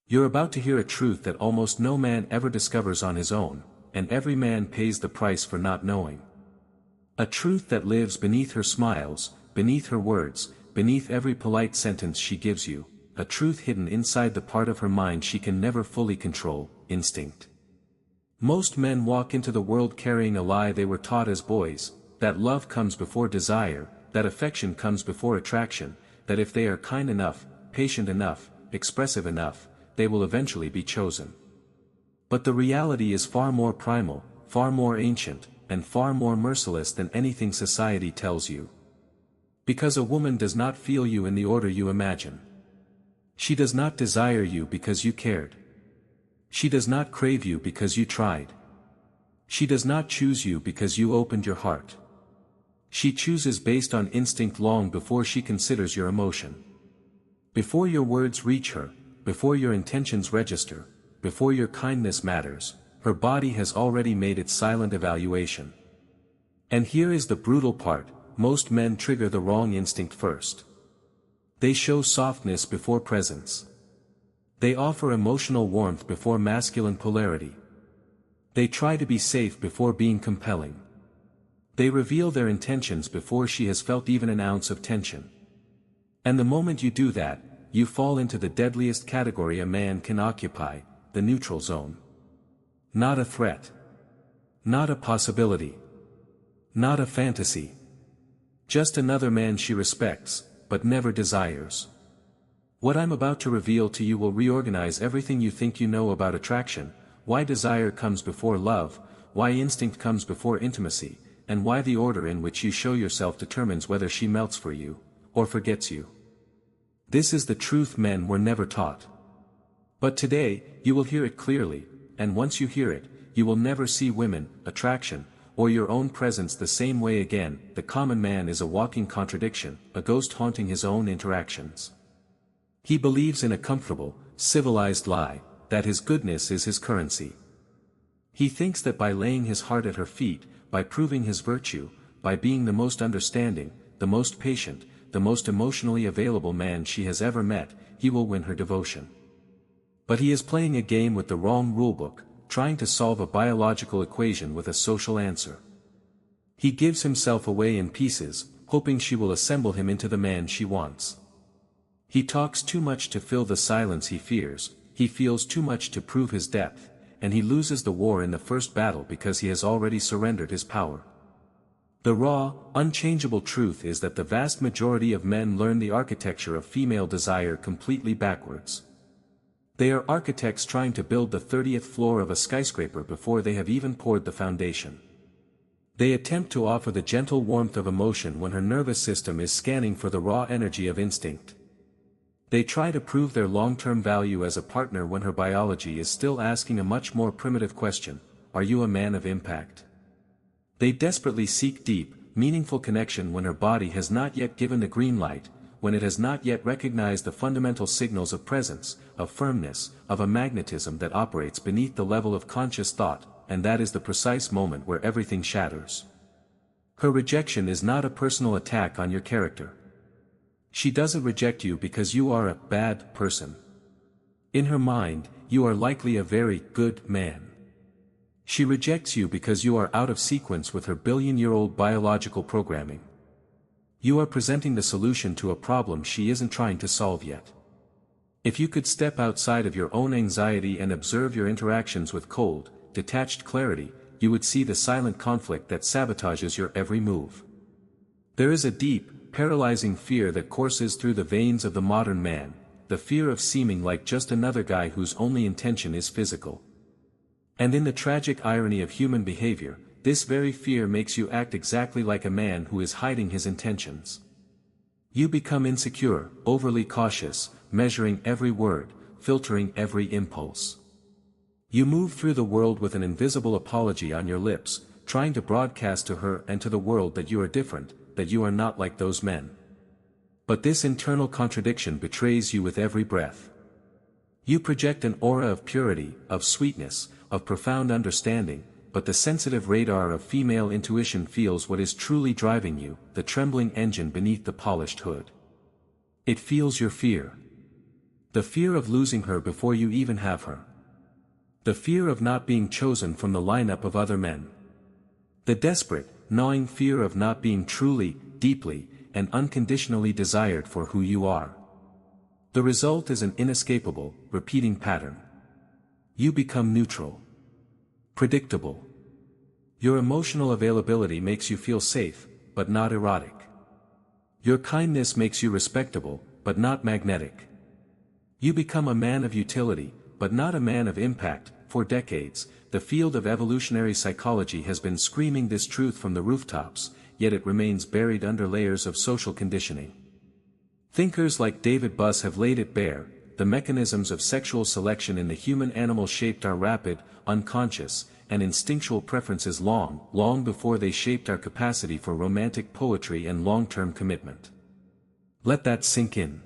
You're about to hear a truth that almost no man ever discovers on his own, and every man pays the price for not knowing. A truth that lives beneath her smiles, beneath her words, beneath every polite sentence she gives you, a truth hidden inside the part of her mind she can never fully control, instinct. Most men walk into the world carrying a lie they were taught as boys, that love comes before desire, that affection comes before attraction, that if they are kind enough, patient enough, expressive enough, they will eventually be chosen. But the reality is far more primal, far more ancient, and far more merciless than anything society tells you. Because a woman does not feel you in the order you imagine. She does not desire you because you cared. She does not crave you because you tried. She does not choose you because you opened your heart. She chooses based on instinct long before she considers your emotion. Before your words reach her, before your intentions register, before your kindness matters, her body has already made its silent evaluation. And here is the brutal part, most men trigger the wrong instinct first. They show softness before presence. They offer emotional warmth before masculine polarity. They try to be safe before being compelling. They reveal their intentions before she has felt even an ounce of tension. And the moment you do that, you fall into the deadliest category a man can occupy, the neutral zone. Not a threat. Not a possibility. Not a fantasy. Just another man she respects, but never desires. What I'm about to reveal to you will reorganize everything you think you know about attraction, why desire comes before love, why instinct comes before intimacy, and why the order in which you show yourself determines whether she melts for you, or forgets you. This is the truth men were never taught. But today, you will hear it clearly, and once you hear it, you will never see women, attraction, or your own presence the same way again. The common man is a walking contradiction, a ghost haunting his own interactions. He believes in a comfortable, civilized lie, that his goodness is his currency. He thinks that by laying his heart at her feet, by proving his virtue, by being the most understanding, the most patient, the most emotionally available man she has ever met, he will win her devotion. But he is playing a game with the wrong rulebook, trying to solve a biological equation with a social answer. He gives himself away in pieces, hoping she will assemble him into the man she wants. He talks too much to fill the silence he fears, he feels too much to prove his depth, and he loses the war in the first battle because he has already surrendered his power. The raw, unchangeable truth is that the vast majority of men learn the architecture of female desire completely backwards. They are architects trying to build the 30th floor of a skyscraper before they have even poured the foundation. They attempt to offer the gentle warmth of emotion when her nervous system is scanning for the raw energy of instinct. They try to prove their long-term value as a partner when her biology is still asking a much more primitive question: are you a man of impact? They desperately seek deep, meaningful connection when her body has not yet given the green light, when it has not yet recognized the fundamental signals of presence, of firmness, of a magnetism that operates beneath the level of conscious thought, and that is the precise moment where everything shatters. Her rejection is not a personal attack on your character. She doesn't reject you because you are a bad person. In her mind, you are likely a very good man. She rejects you because you are out of sequence with her billion-year-old biological programming. You are presenting the solution to a problem she isn't trying to solve yet. If you could step outside of your own anxiety and observe your interactions with cold, detached clarity, you would see the silent conflict that sabotages your every move. There is a deep, paralyzing fear that courses through the veins of the modern man, the fear of seeming like just another guy whose only intention is physical. And in the tragic irony of human behavior, this very fear makes you act exactly like a man who is hiding his intentions. You become insecure, overly cautious, measuring every word, filtering every impulse. You move through the world with an invisible apology on your lips, trying to broadcast to her and to the world that you are different, that you are not like those men. But this internal contradiction betrays you with every breath. You project an aura of purity, of sweetness, of profound understanding, but the sensitive radar of female intuition feels what is truly driving you, the trembling engine beneath the polished hood. It feels your fear. The fear of losing her before you even have her. The fear of not being chosen from the lineup of other men. The desperate, gnawing fear of not being truly, deeply, and unconditionally desired for who you are. The result is an inescapable, repeating pattern. You become neutral. Predictable. Your emotional availability makes you feel safe, but not erotic. Your kindness makes you respectable, but not magnetic. You become a man of utility, but not a man of impact. For decades, the field of evolutionary psychology has been screaming this truth from the rooftops, yet it remains buried under layers of social conditioning. Thinkers like David Buss have laid it bare: the mechanisms of sexual selection in the human animal shaped our rapid, unconscious, and instinctual preferences long before they shaped our capacity for romantic poetry and long-term commitment. Let that sink in.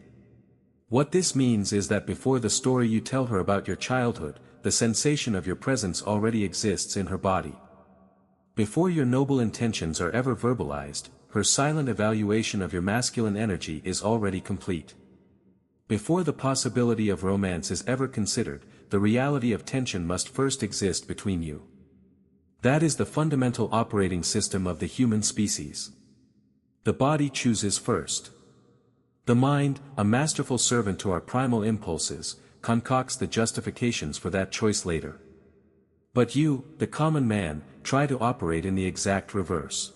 What this means is that before the story you tell her about your childhood, the sensation of your presence already exists in her body. Before your noble intentions are ever verbalized, her silent evaluation of your masculine energy is already complete. Before the possibility of romance is ever considered, the reality of tension must first exist between you. That is the fundamental operating system of the human species. The body chooses first. The mind, a masterful servant to our primal impulses, concocts the justifications for that choice later. But you, the common man, try to operate in the exact reverse.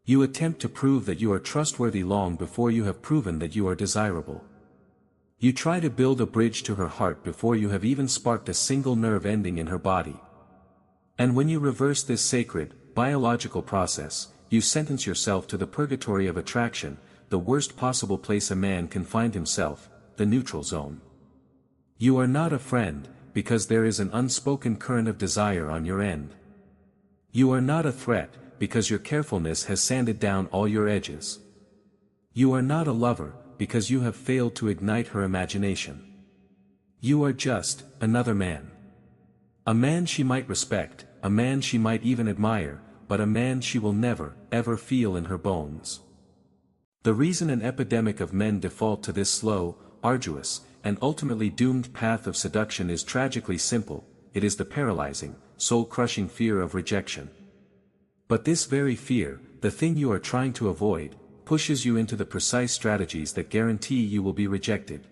You attempt to prove that you are trustworthy long before you have proven that you are desirable. You try to build a bridge to her heart before you have even sparked a single nerve ending in her body. And when you reverse this sacred, biological process, you sentence yourself to the purgatory of attraction, the worst possible place a man can find himself, the neutral zone. You are not a friend, because there is an unspoken current of desire on your end. You are not a threat, because your carefulness has sanded down all your edges. You are not a lover, because you have failed to ignite her imagination. You are just another man. A man she might respect, a man she might even admire, but a man she will never, ever feel in her bones. The reason an epidemic of men default to this slow, arduous, and ultimately doomed path of seduction is tragically simple: it is the paralyzing, soul-crushing fear of rejection. But this very fear, the thing you are trying to avoid, pushes you into the precise strategies that guarantee you will be rejected.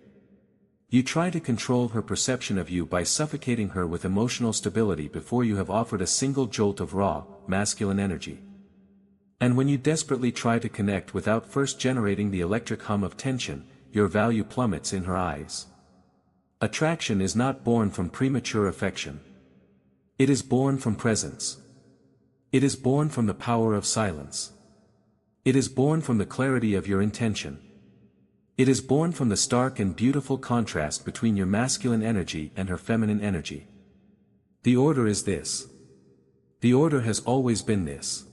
You try to control her perception of you by suffocating her with emotional stability before you have offered a single jolt of raw, masculine energy. And when you desperately try to connect without first generating the electric hum of tension, your value plummets in her eyes. Attraction is not born from premature affection. It is born from presence. It is born from the power of silence. It is born from the clarity of your intention. It is born from the stark and beautiful contrast between your masculine energy and her feminine energy. The order is this. The order has always been this.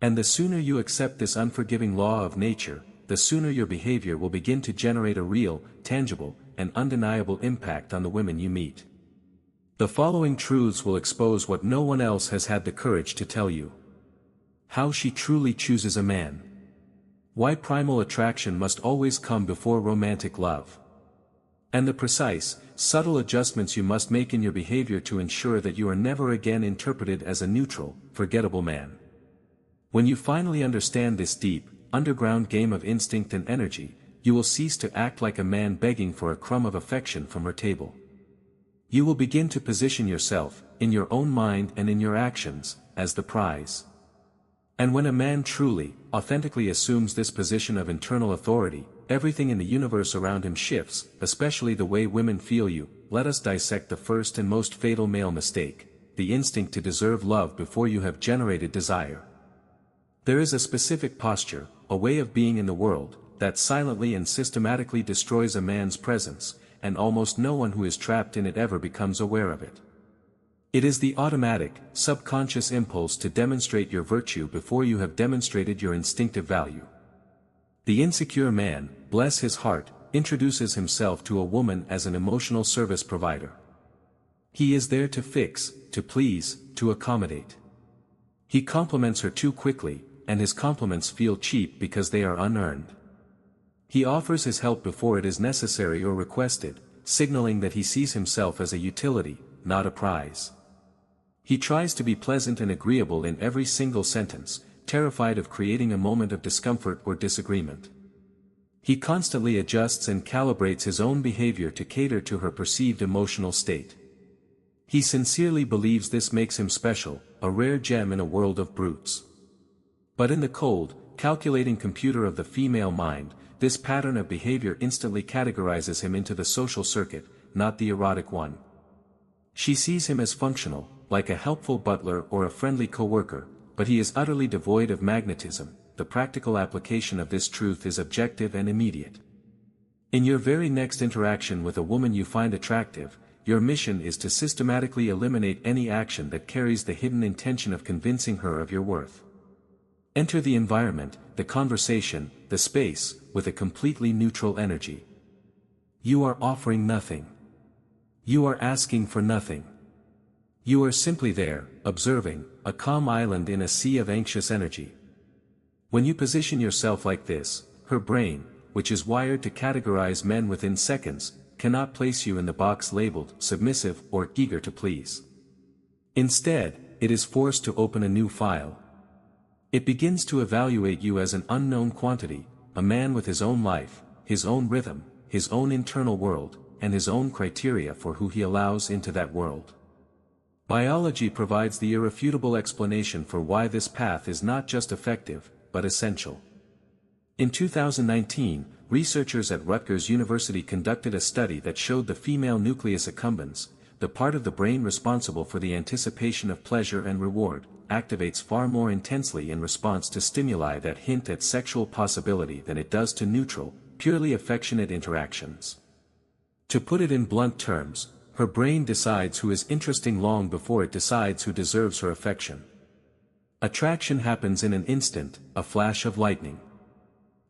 And the sooner you accept this unforgiving law of nature, the sooner your behavior will begin to generate a real, tangible, and undeniable impact on the women you meet. The following truths will expose what no one else has had the courage to tell you. How she truly chooses a man. Why primal attraction must always come before romantic love. And the precise, subtle adjustments you must make in your behavior to ensure that you are never again interpreted as a neutral, forgettable man. When you finally understand this deep, underground game of instinct and energy, you will cease to act like a man begging for a crumb of affection from her table. You will begin to position yourself, in your own mind and in your actions, as the prize. And when a man truly, authentically assumes this position of internal authority, everything in the universe around him shifts, especially the way women feel you. Let us dissect the first and most fatal male mistake: the instinct to deserve love before you have generated desire. There is a specific posture, a way of being in the world, that silently and systematically destroys a man's presence, and almost no one who is trapped in it ever becomes aware of it. It is the automatic, subconscious impulse to demonstrate your virtue before you have demonstrated your instinctive value. The insecure man, bless his heart, introduces himself to a woman as an emotional service provider. He is there to fix, to please, to accommodate. He compliments her too quickly, and his compliments feel cheap because they are unearned. He offers his help before it is necessary or requested, signaling that he sees himself as a utility, not a prize. He tries to be pleasant and agreeable in every single sentence, terrified of creating a moment of discomfort or disagreement. He constantly adjusts and calibrates his own behavior to cater to her perceived emotional state. He sincerely believes this makes him special, a rare gem in a world of brutes. But in the cold, calculating computer of the female mind, this pattern of behavior instantly categorizes him into the social circuit, not the erotic one. She sees him as functional, like a helpful butler or a friendly coworker, but he is utterly devoid of magnetism. The practical application of this truth is objective and immediate. In your very next interaction with a woman you find attractive, your mission is to systematically eliminate any action that carries the hidden intention of convincing her of your worth. Enter the environment, the conversation, the space, with a completely neutral energy. You are offering nothing. You are asking for nothing. You are simply there, observing, a calm island in a sea of anxious energy. When you position yourself like this, her brain, which is wired to categorize men within seconds, cannot place you in the box labeled submissive or eager to please. Instead, it is forced to open a new file. It begins to evaluate you as an unknown quantity, a man with his own life, his own rhythm, his own internal world, and his own criteria for who he allows into that world. Biology provides the irrefutable explanation for why this path is not just effective, but essential. In 2019, researchers at Rutgers University conducted a study that showed the female nucleus accumbens, the part of the brain responsible for the anticipation of pleasure and reward, activates far more intensely in response to stimuli that hint at sexual possibility than it does to neutral, purely affectionate interactions. To put it in blunt terms, her brain decides who is interesting long before it decides who deserves her affection. Attraction happens in an instant, a flash of lightning.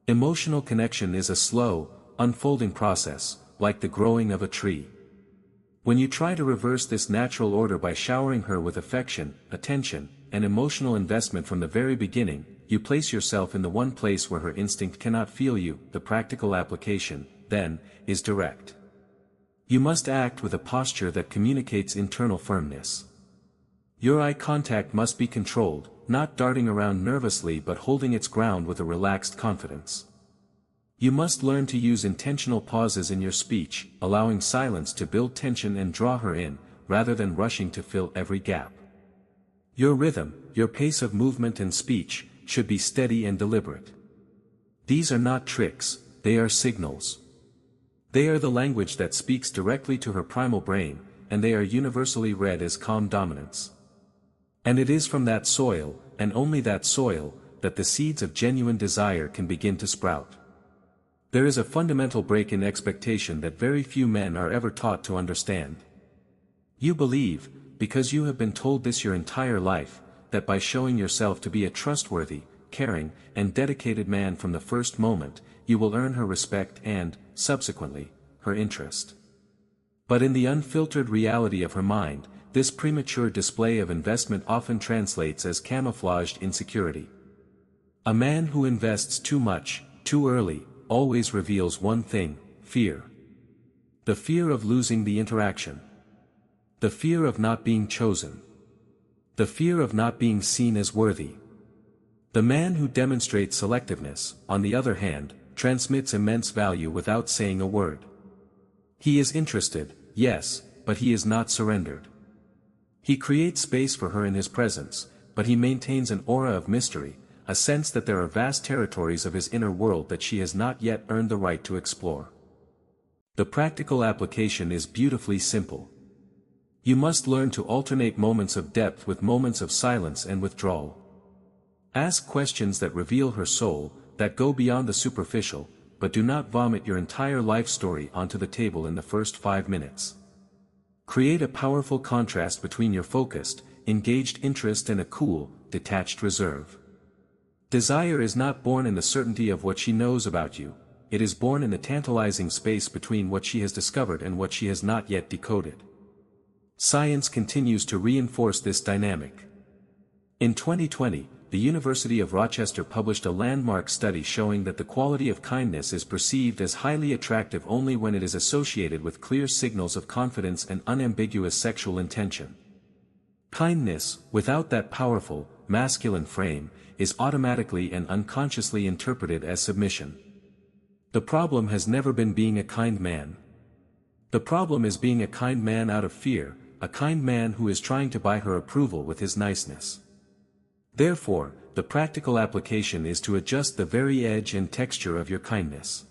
Emotional connection is a slow, unfolding process, like the growing of a tree. When you try to reverse this natural order by showering her with affection, attention, and emotional investment from the very beginning, you place yourself in the one place where her instinct cannot feel you. The practical application, then, is direct. You must act with a posture that communicates internal firmness. Your eye contact must be controlled, not darting around nervously but holding its ground with a relaxed confidence. You must learn to use intentional pauses in your speech, allowing silence to build tension and draw her in, rather than rushing to fill every gap. Your rhythm, your pace of movement and speech, should be steady and deliberate. These are not tricks, they are signals. They are the language that speaks directly to her primal brain, and they are universally read as calm dominance. And it is from that soil, and only that soil, that the seeds of genuine desire can begin to sprout. There is a fundamental break in expectation that very few men are ever taught to understand. You believe, because you have been told this your entire life, that by showing yourself to be a trustworthy, caring, and dedicated man from the first moment, you will earn her respect and, subsequently, her interest. But in the unfiltered reality of her mind, this premature display of investment often translates as camouflaged insecurity. A man who invests too much, too early, always reveals one thing: fear. The fear of losing the interaction. The fear of not being chosen. The fear of not being seen as worthy. The man who demonstrates selectiveness, on the other hand, transmits immense value without saying a word. He is interested, yes, but he is not surrendered. He creates space for her in his presence, but he maintains an aura of mystery, a sense that there are vast territories of his inner world that she has not yet earned the right to explore. The practical application is beautifully simple. You must learn to alternate moments of depth with moments of silence and withdrawal. Ask questions that reveal her soul, that go beyond the superficial, but do not vomit your entire life story onto the table in the first 5 minutes. Create a powerful contrast between your focused, engaged interest and a cool, detached reserve. Desire is not born in the certainty of what she knows about you, it is born in the tantalizing space between what she has discovered and what she has not yet decoded. Science continues to reinforce this dynamic. In 2020, the University of Rochester published a landmark study showing that the quality of kindness is perceived as highly attractive only when it is associated with clear signals of confidence and unambiguous sexual intention. Kindness, without that powerful, masculine frame, is automatically and unconsciously interpreted as submission. The problem has never been being a kind man. The problem is being a kind man out of fear, a kind man who is trying to buy her approval with his niceness. Therefore, the practical application is to adjust the very edge and texture of your kindness.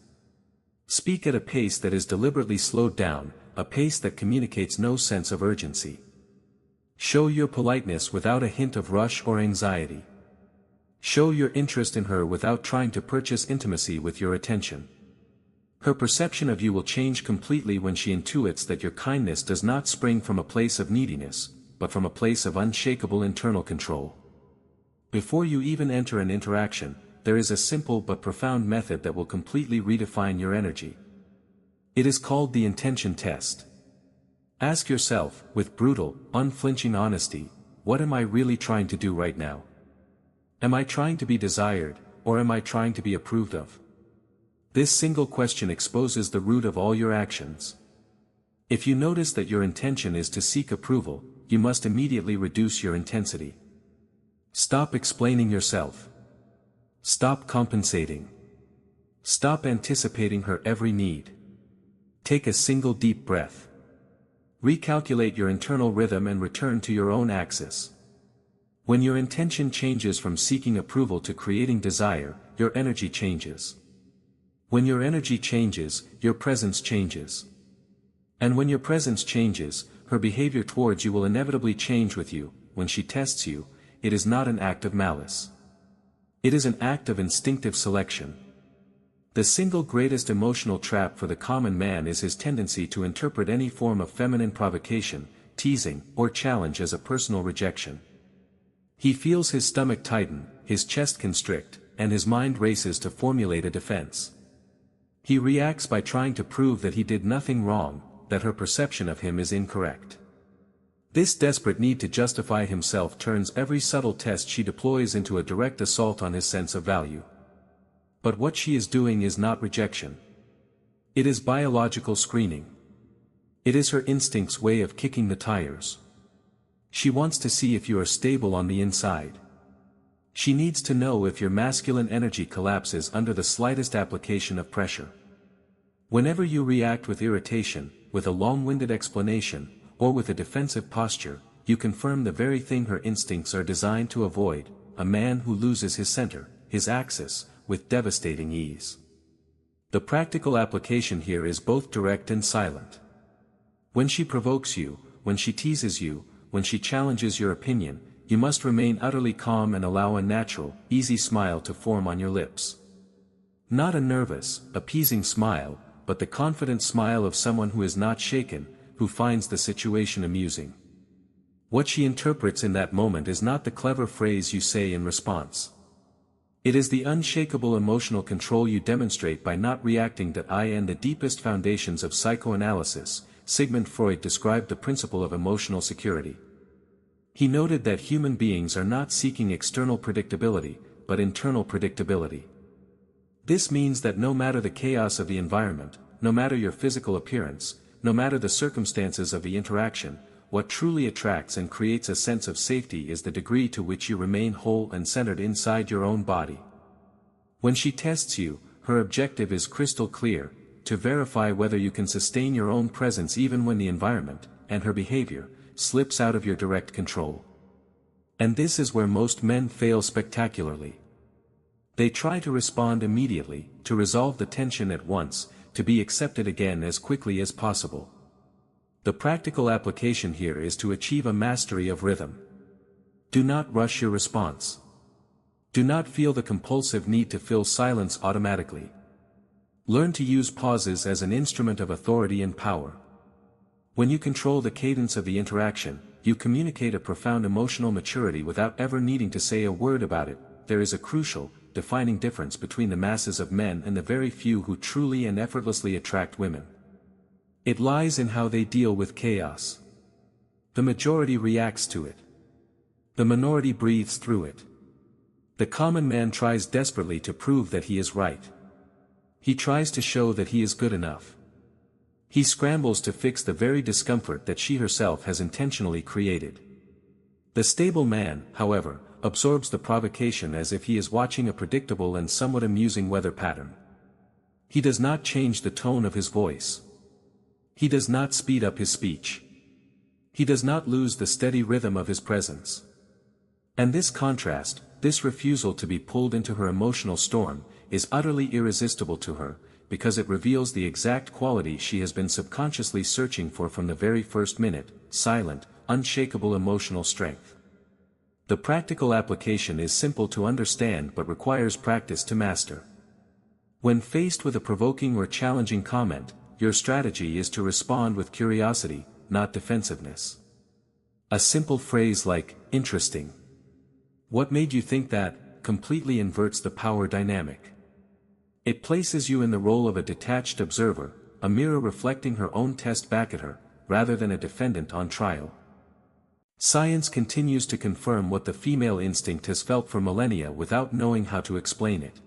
Speak at a pace that is deliberately slowed down, a pace that communicates no sense of urgency. Show your politeness without a hint of rush or anxiety. Show your interest in her without trying to purchase intimacy with your attention. Her perception of you will change completely when she intuits that your kindness does not spring from a place of neediness, but from a place of unshakable internal control. Before you even enter an interaction, there is a simple but profound method that will completely redefine your energy. It is called the intention test. Ask yourself, with brutal, unflinching honesty, what am I really trying to do right now? Am I trying to be desired, or am I trying to be approved of? This single question exposes the root of all your actions. If you notice that your intention is to seek approval, you must immediately reduce your intensity. Stop explaining yourself. Stop compensating. Stop anticipating her every need. Take a single deep breath. Recalculate your internal rhythm and return to your own axis. When your intention changes from seeking approval to creating desire, your energy changes. When your energy changes, your presence changes. And when your presence changes, her behavior towards you will inevitably change with you. When she tests you, it is not an act of malice. It is an act of instinctive selection. The single greatest emotional trap for the common man is his tendency to interpret any form of feminine provocation, teasing, or challenge as a personal rejection. He feels his stomach tighten, his chest constrict, and his mind races to formulate a defense. He reacts by trying to prove that he did nothing wrong, that her perception of him is incorrect. This desperate need to justify himself turns every subtle test she deploys into a direct assault on his sense of value. But what she is doing is not rejection. It is biological screening. It is her instinct's way of kicking the tires. She wants to see if you are stable on the inside. She needs to know if your masculine energy collapses under the slightest application of pressure. Whenever you react with irritation, with a long-winded explanation, or with a defensive posture, you confirm the very thing her instincts are designed to avoid, a man who loses his center, his axis, with devastating ease. The practical application here is both direct and silent. When she provokes you, when she teases you, when she challenges your opinion, you must remain utterly calm and allow a natural, easy smile to form on your lips. Not a nervous, appeasing smile, but the confident smile of someone who is not shaken, who finds the situation amusing. What she interprets in that moment is not the clever phrase you say in response. It is the unshakable emotional control you demonstrate by not reacting. In the deepest foundations of psychoanalysis, Sigmund Freud described the principle of emotional security. He noted that human beings are not seeking external predictability, but internal predictability. This means that no matter the chaos of the environment, no matter your physical appearance, no matter the circumstances of the interaction, what truly attracts and creates a sense of safety is the degree to which you remain whole and centered inside your own body. When she tests you, her objective is crystal clear, to verify whether you can sustain your own presence even when the environment, and her behavior, slips out of your direct control. And this is where most men fail spectacularly. They try to respond immediately, to resolve the tension at once, to be accepted again as quickly as possible. The practical application here is to achieve a mastery of rhythm. Do not rush your response. Do not feel the compulsive need to fill silence automatically. Learn to use pauses as an instrument of authority and power. When you control the cadence of the interaction, you communicate a profound emotional maturity without ever needing to say a word about it. There is a crucial, defining difference between the masses of men and the very few who truly and effortlessly attract women. It lies in how they deal with chaos. The majority reacts to it. The minority breathes through it. The common man tries desperately to prove that he is right. He tries to show that he is good enough. He scrambles to fix the very discomfort that she herself has intentionally created. The stable man, however, absorbs the provocation as if he is watching a predictable and somewhat amusing weather pattern. He does not change the tone of his voice. He does not speed up his speech. He does not lose the steady rhythm of his presence. And this contrast, this refusal to be pulled into her emotional storm, is utterly irresistible to her, because it reveals the exact quality she has been subconsciously searching for from the very first minute: silent, unshakable emotional strength. The practical application is simple to understand but requires practice to master. When faced with a provoking or challenging comment, your strategy is to respond with curiosity, not defensiveness. A simple phrase like, "Interesting. What made you think that?" completely inverts the power dynamic. It places you in the role of a detached observer, a mirror reflecting her own test back at her, rather than a defendant on trial. Science continues to confirm what the female instinct has felt for millennia without knowing how to explain it.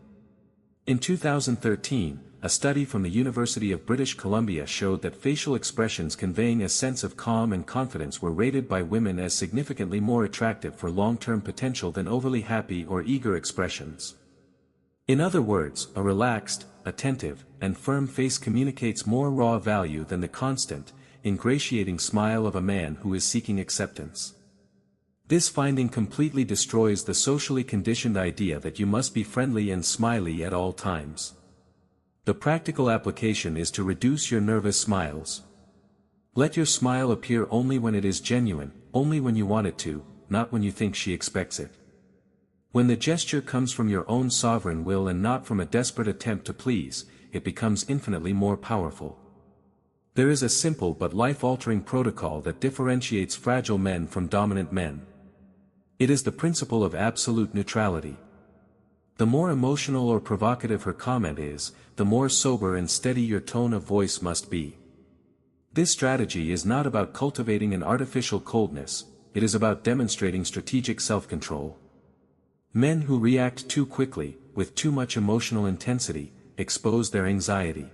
In 2013, a study from the University of British Columbia showed that facial expressions conveying a sense of calm and confidence were rated by women as significantly more attractive for long-term potential than overly happy or eager expressions. In other words, a relaxed, attentive, and firm face communicates more raw value than the constant, ingratiating smile of a man who is seeking acceptance. This finding completely destroys the socially conditioned idea that you must be friendly and smiley at all times. The practical application is to reduce your nervous smiles. Let your smile appear only when it is genuine, only when you want it to, not when you think she expects it. When the gesture comes from your own sovereign will and not from a desperate attempt to please, it becomes infinitely more powerful. There is a simple but life-altering protocol that differentiates fragile men from dominant men. It is the principle of absolute neutrality. The more emotional or provocative her comment is, the more sober and steady your tone of voice must be. This strategy is not about cultivating an artificial coldness, it is about demonstrating strategic self-control. Men who react too quickly, with too much emotional intensity, expose their anxiety.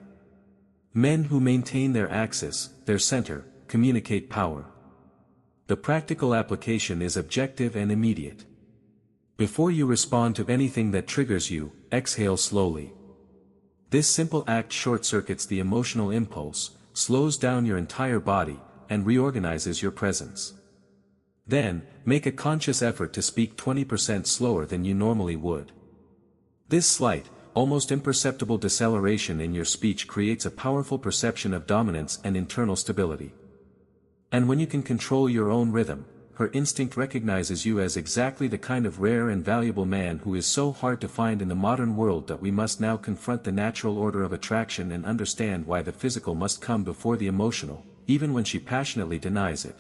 Men who maintain their axis, their center, communicate power. The practical application is objective and immediate. Before you respond to anything that triggers you, exhale slowly. This simple act short-circuits the emotional impulse, slows down your entire body, and reorganizes your presence. Then, make a conscious effort to speak 20% slower than you normally would. This slight, almost imperceptible deceleration in your speech creates a powerful perception of dominance and internal stability. And when you can control your own rhythm, her instinct recognizes you as exactly the kind of rare and valuable man who is so hard to find in the modern world that we must now confront the natural order of attraction and understand why the physical must come before the emotional, even when she passionately denies it.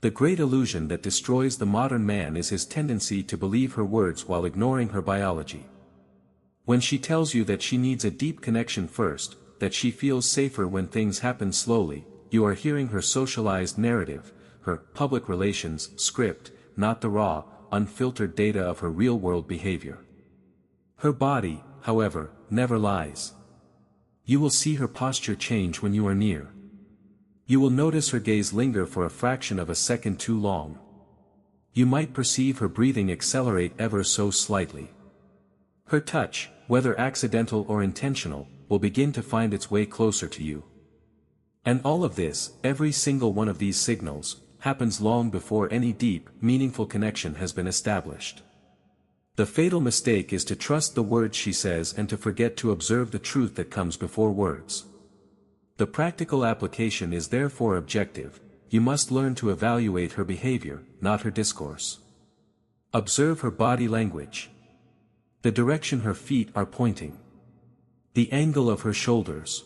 The great illusion that destroys the modern man is his tendency to believe her words while ignoring her biology. When she tells you that she needs a deep connection first, that she feels safer when things happen slowly, you are hearing her socialized narrative, her public relations script, not the raw, unfiltered data of her real-world behavior. Her body, however, never lies. You will see her posture change when you are near. You will notice her gaze linger for a fraction of a second too long. You might perceive her breathing accelerate ever so slightly. Her touch, whether accidental or intentional, will begin to find its way closer to you. And all of this, every single one of these signals, happens long before any deep, meaningful connection has been established. The fatal mistake is to trust the words she says and to forget to observe the truth that comes before words. The practical application is therefore objective. You must learn to evaluate her behavior, not her discourse. Observe her body language. The direction her feet are pointing. The angle of her shoulders.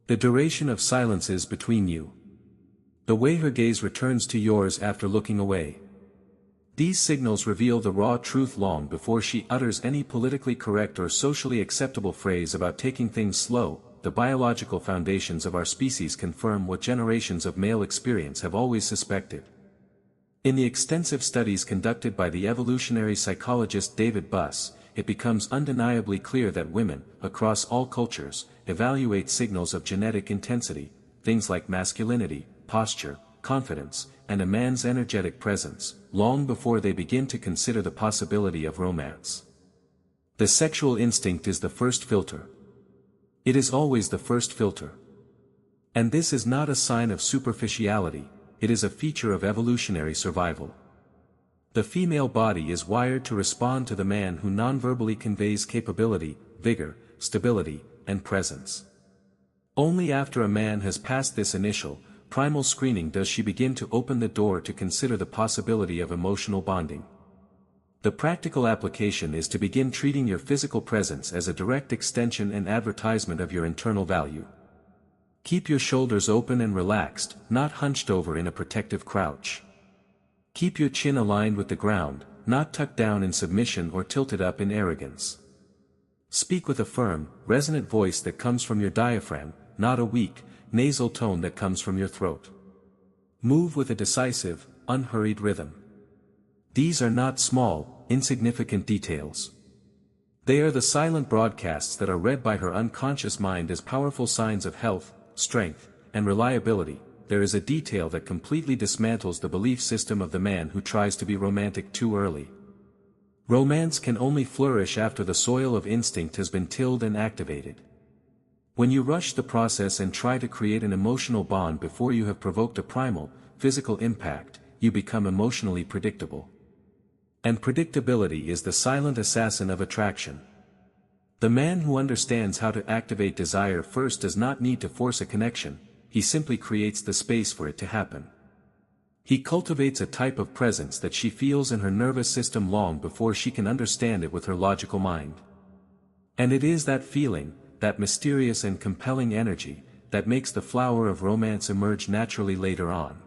The duration of silences between you. The way her gaze returns to yours after looking away. These signals reveal the raw truth long before she utters any politically correct or socially acceptable phrase about taking things slow. The biological foundations of our species confirm what generations of male experience have always suspected. In the extensive studies conducted by the evolutionary psychologist David Buss, it becomes undeniably clear that women, across all cultures, evaluate signals of genetic intensity, things like masculinity, posture, confidence, and a man's energetic presence, long before they begin to consider the possibility of romance. The sexual instinct is the first filter. It is always the first filter. And this is not a sign of superficiality, it is a feature of evolutionary survival. The female body is wired to respond to the man who nonverbally conveys capability, vigor, stability, and presence. Only after a man has passed this initial, primal screening does she begin to open the door to consider the possibility of emotional bonding. The practical application is to begin treating your physical presence as a direct extension and advertisement of your internal value. Keep your shoulders open and relaxed, not hunched over in a protective crouch. Keep your chin aligned with the ground, not tucked down in submission or tilted up in arrogance. Speak with a firm, resonant voice that comes from your diaphragm, not a weak, nasal tone that comes from your throat. Move with a decisive, unhurried rhythm. These are not small, insignificant details. They are the silent broadcasts that are read by her unconscious mind as powerful signs of health, strength, and reliability. There is a detail that completely dismantles the belief system of the man who tries to be romantic too early. Romance can only flourish after the soil of instinct has been tilled and activated. When you rush the process and try to create an emotional bond before you have provoked a primal, physical impact, you become emotionally predictable. And predictability is the silent assassin of attraction. The man who understands how to activate desire first does not need to force a connection, he simply creates the space for it to happen. He cultivates a type of presence that she feels in her nervous system long before she can understand it with her logical mind. And it is that feeling, that mysterious and compelling energy, that makes the flower of romance emerge naturally later on.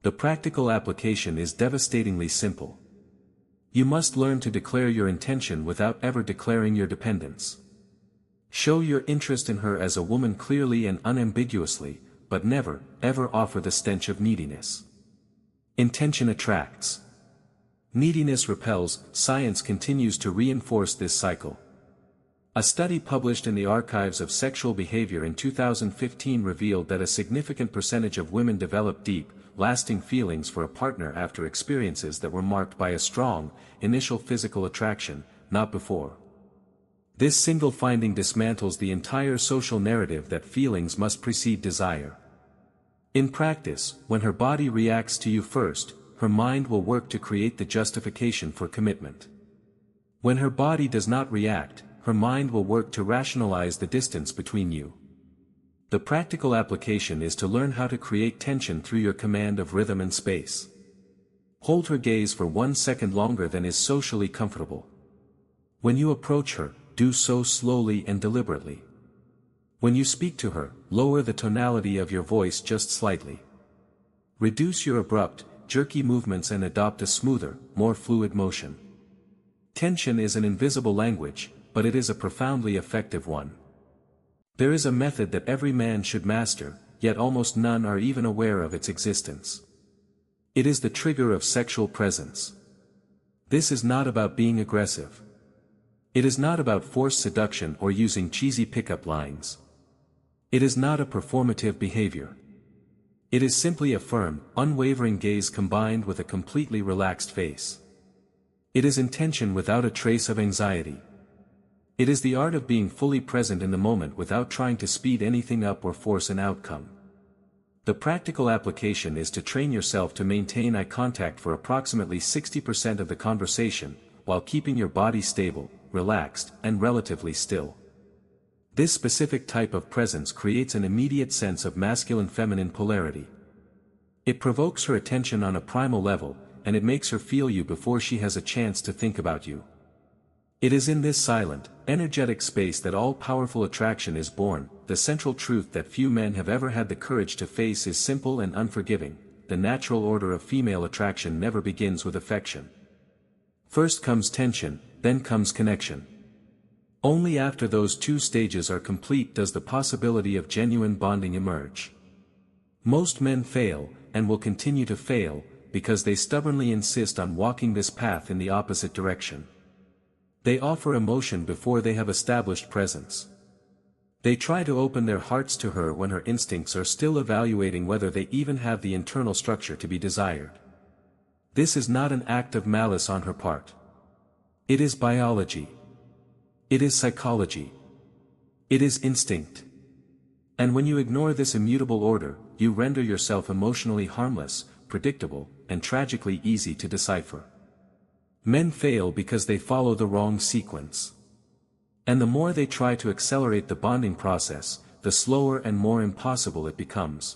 The practical application is devastatingly simple. You must learn to declare your intention without ever declaring your dependence. Show your interest in her as a woman clearly and unambiguously, but never, ever offer the stench of neediness. Intention attracts. Neediness repels. Science continues to reinforce this cycle. A study published in the Archives of Sexual Behavior in 2015 revealed that a significant percentage of women develop deep, lasting feelings for a partner after experiences that were marked by a strong, initial physical attraction, not before. This single finding dismantles the entire social narrative that feelings must precede desire. In practice, when her body reacts to you first, her mind will work to create the justification for commitment. When her body does not react, her mind will work to rationalize the distance between you. The practical application is to learn how to create tension through your command of rhythm and space. Hold her gaze for 1 second longer than is socially comfortable. When you approach her, do so slowly and deliberately. When you speak to her, lower the tonality of your voice just slightly. Reduce your abrupt, jerky movements and adopt a smoother, more fluid motion. Tension is an invisible language, but it is a profoundly effective one. There is a method that every man should master, yet almost none are even aware of its existence. It is the trigger of sexual presence. This is not about being aggressive. It is not about forced seduction or using cheesy pickup lines. It is not a performative behavior. It is simply a firm, unwavering gaze combined with a completely relaxed face. It is intention without a trace of anxiety. It is the art of being fully present in the moment without trying to speed anything up or force an outcome. The practical application is to train yourself to maintain eye contact for approximately 60% of the conversation, while keeping your body stable, relaxed, and relatively still. This specific type of presence creates an immediate sense of masculine-feminine polarity. It provokes her attention on a primal level, and it makes her feel you before she has a chance to think about you. It is in this silent, energetic space that all-powerful attraction is born. The central truth that few men have ever had the courage to face is simple and unforgiving. The natural order of female attraction never begins with affection. First comes tension, then comes connection. Only after those two stages are complete does the possibility of genuine bonding emerge. Most men fail, and will continue to fail, because they stubbornly insist on walking this path in the opposite direction. They offer emotion before they have established presence. They try to open their hearts to her when her instincts are still evaluating whether they even have the internal structure to be desired. This is not an act of malice on her part. It is biology. It is psychology. It is instinct. And when you ignore this immutable order, you render yourself emotionally harmless, predictable, and tragically easy to decipher. Men fail because they follow the wrong sequence. And the more they try to accelerate the bonding process, the slower and more impossible it becomes.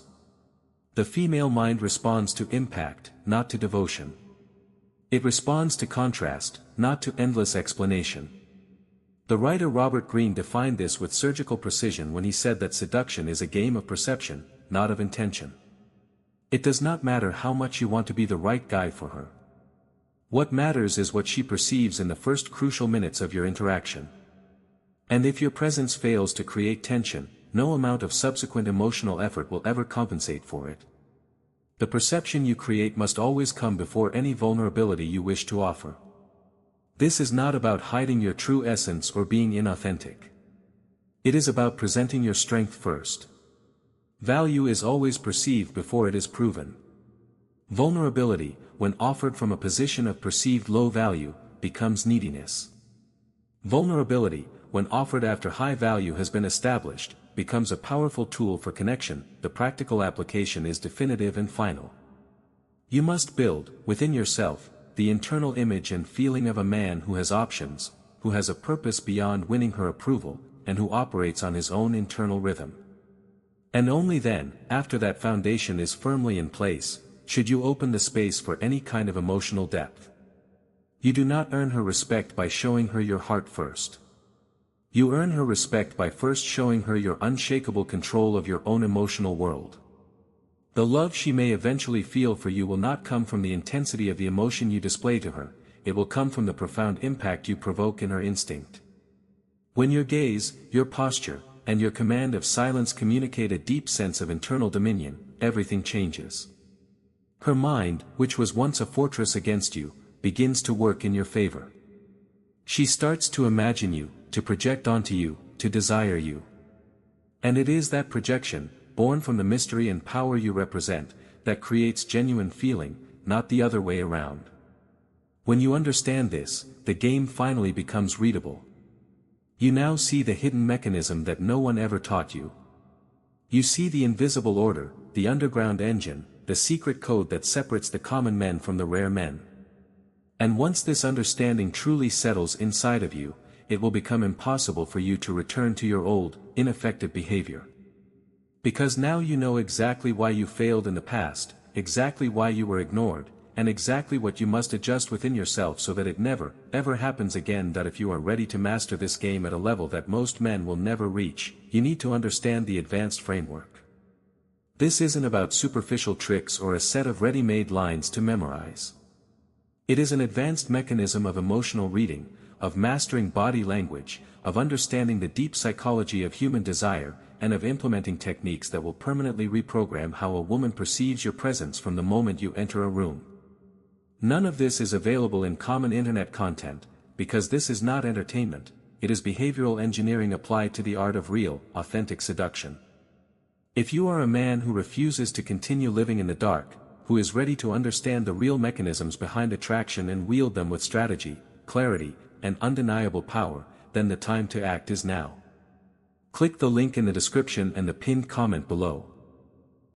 The female mind responds to impact, not to devotion. It responds to contrast, not to endless explanation. The writer Robert Greene defined this with surgical precision when he said that seduction is a game of perception, not of intention. It does not matter how much you want to be the right guy for her. What matters is what she perceives in the first crucial minutes of your interaction. And if your presence fails to create tension, no amount of subsequent emotional effort will ever compensate for it. The perception you create must always come before any vulnerability you wish to offer. This is not about hiding your true essence or being inauthentic. It is about presenting your strength first. Value is always perceived before it is proven. Vulnerability, when offered from a position of perceived low value, becomes neediness. Vulnerability, when offered after high value has been established, becomes a powerful tool for connection. The practical application is definitive and final. You must build, within yourself, the internal image and feeling of a man who has options, who has a purpose beyond winning her approval, and who operates on his own internal rhythm. And only then, after that foundation is firmly in place, should you open the space for any kind of emotional depth. You do not earn her respect by showing her your heart first. You earn her respect by first showing her your unshakable control of your own emotional world. The love she may eventually feel for you will not come from the intensity of the emotion you display to her, it will come from the profound impact you provoke in her instinct. When your gaze, your posture, and your command of silence communicate a deep sense of internal dominion, everything changes. Her mind, which was once a fortress against you, begins to work in your favor. She starts to imagine you, to project onto you, to desire you. And it is that projection, born from the mystery and power you represent, that creates genuine feeling, not the other way around. When you understand this, the game finally becomes readable. You now see the hidden mechanism that no one ever taught you. You see the invisible order, the underground engine, the secret code that separates the common men from the rare men. And once this understanding truly settles inside of you, it will become impossible for you to return to your old, ineffective behavior. Because now you know exactly why you failed in the past, exactly why you were ignored, and exactly what you must adjust within yourself so that it never, ever happens again. That if you are ready to master this game at a level that most men will never reach, you need to understand the advanced framework. This isn't about superficial tricks or a set of ready-made lines to memorize. It is an advanced mechanism of emotional reading, of mastering body language, of understanding the deep psychology of human desire, and of implementing techniques that will permanently reprogram how a woman perceives your presence from the moment you enter a room. None of this is available in common internet content, because this is not entertainment, it is behavioral engineering applied to the art of real, authentic seduction. If you are a man who refuses to continue living in the dark, who is ready to understand the real mechanisms behind attraction and wield them with strategy, clarity, and undeniable power, then the time to act is now. Click the link in the description and the pinned comment below.